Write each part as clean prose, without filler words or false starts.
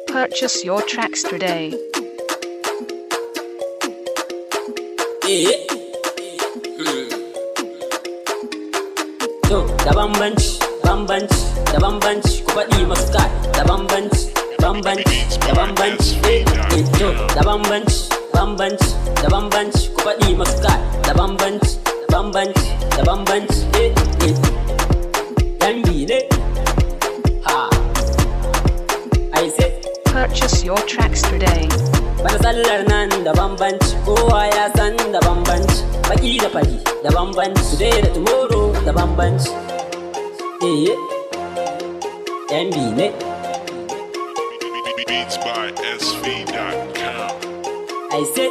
Purchase your tracks today. To, dabanbanci, dabanbanci, ku faɗi masu kai, dabanbanci, dabanbanci, to, dabanbanci, ku faɗi masu kai, dabanbanci, Dambi ne, ha, I say. Purchase your tracks today. Bana sallar nan da bambanci, kowa ya san da bambanci, baki da fari da bambanci, today da tomorrow da bambanci. MB ne. Beats by SV.com. I say,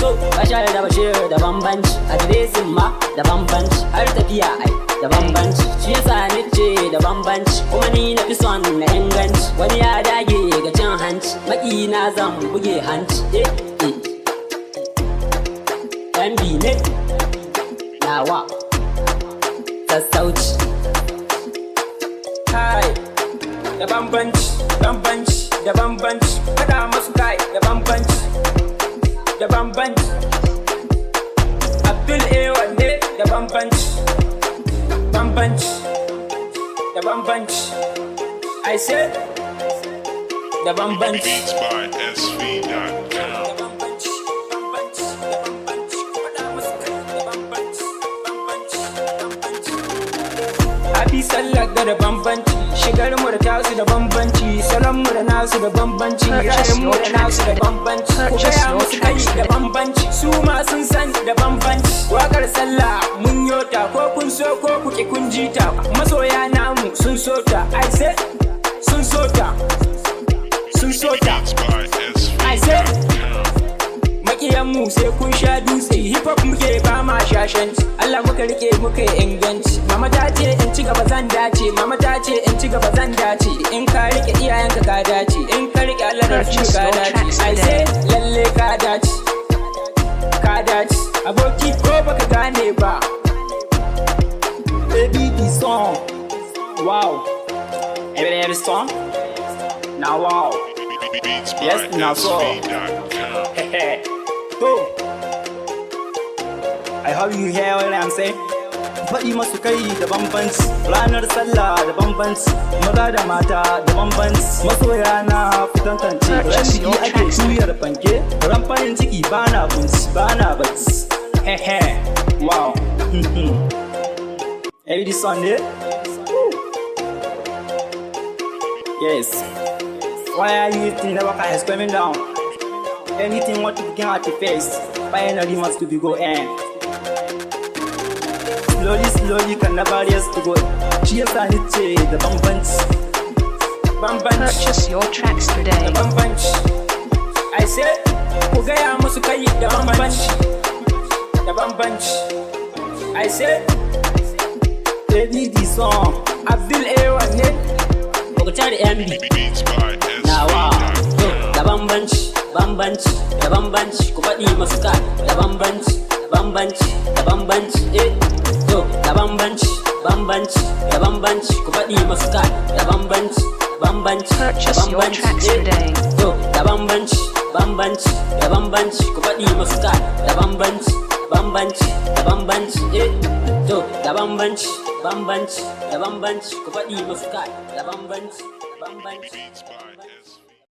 So, Bashar da Bashir da bambanci, adiresin ma da bambanci, har tafiya ai da bambanci, shi yasa ni ce da bambanci, kuma ni na fi son na inganci, wani ya dage ga cin hanci, maki na zan buge hanci, MB ne, nawa, sassauci. Kai, da bambanci, faɗa masu kai da bambanci, Abdul Ewan ne da bambanci, I said da bambanci. Beats by SV.com. Abi sallar da bambanci, shigar mu da tasu da bambanci, salon mu da nasu da bambanci, ra'ayin mu da nasu da bambanci, ku gaya musu kai da bambanci, su ma sun san da bambanci. Wakar sallah mun yota, ko kun so ko kuke kun jita, masoya namu sun sota, I say sun sota, Beats by I say SV.com. makiyanmu sai kun sha dutse, hip hop muke ba ma shashanci, Allah muka rike muka yi inganci. Mama ta ce in ci gaba zan dace, mama ta ce in ci gaba zan dace, in ka rike iyayenka ka dace, in ka rike Allah da su ka dace, I say lalle ka dace, aboki ko baka gane ba. Baby the song, wow, every song, now wow. Beats by Yes, now so. SV.com. Boom. I hope you hear what I'm saying. Faɗi masu kai da bambanci, ranar sallah da bambanci, maza da mata da bambanci, masoya na fitantance, ran biki ake tuyar fanke, ran farin ciki bana kunci, bana bacci. Wow. Every Sunday. Yes. Why are you eating the worker is coming down? Anything what you begin at the face, finally must to be go end. Slowly can never rest to go. Shi yasa ni ce da bambanci. Purchase your tracks today. Da bambanci. I say, ku gaya musu kai da bambanci. Da bambanci. I say, baby the song, Abdul Ewan ne. Bukata da MB, Beats by nawa, to, SV.com. da bambanci, ku faɗi masu kai, da bambanci, to, da bambanci, ku faɗi masu kai, da bambanci, Purchase your tracks today. to, da bambanci, ku faɗi masu kai, da bambanci, to, da bambanci, ku faɗi masu kai, da bambanci. Beats by SV.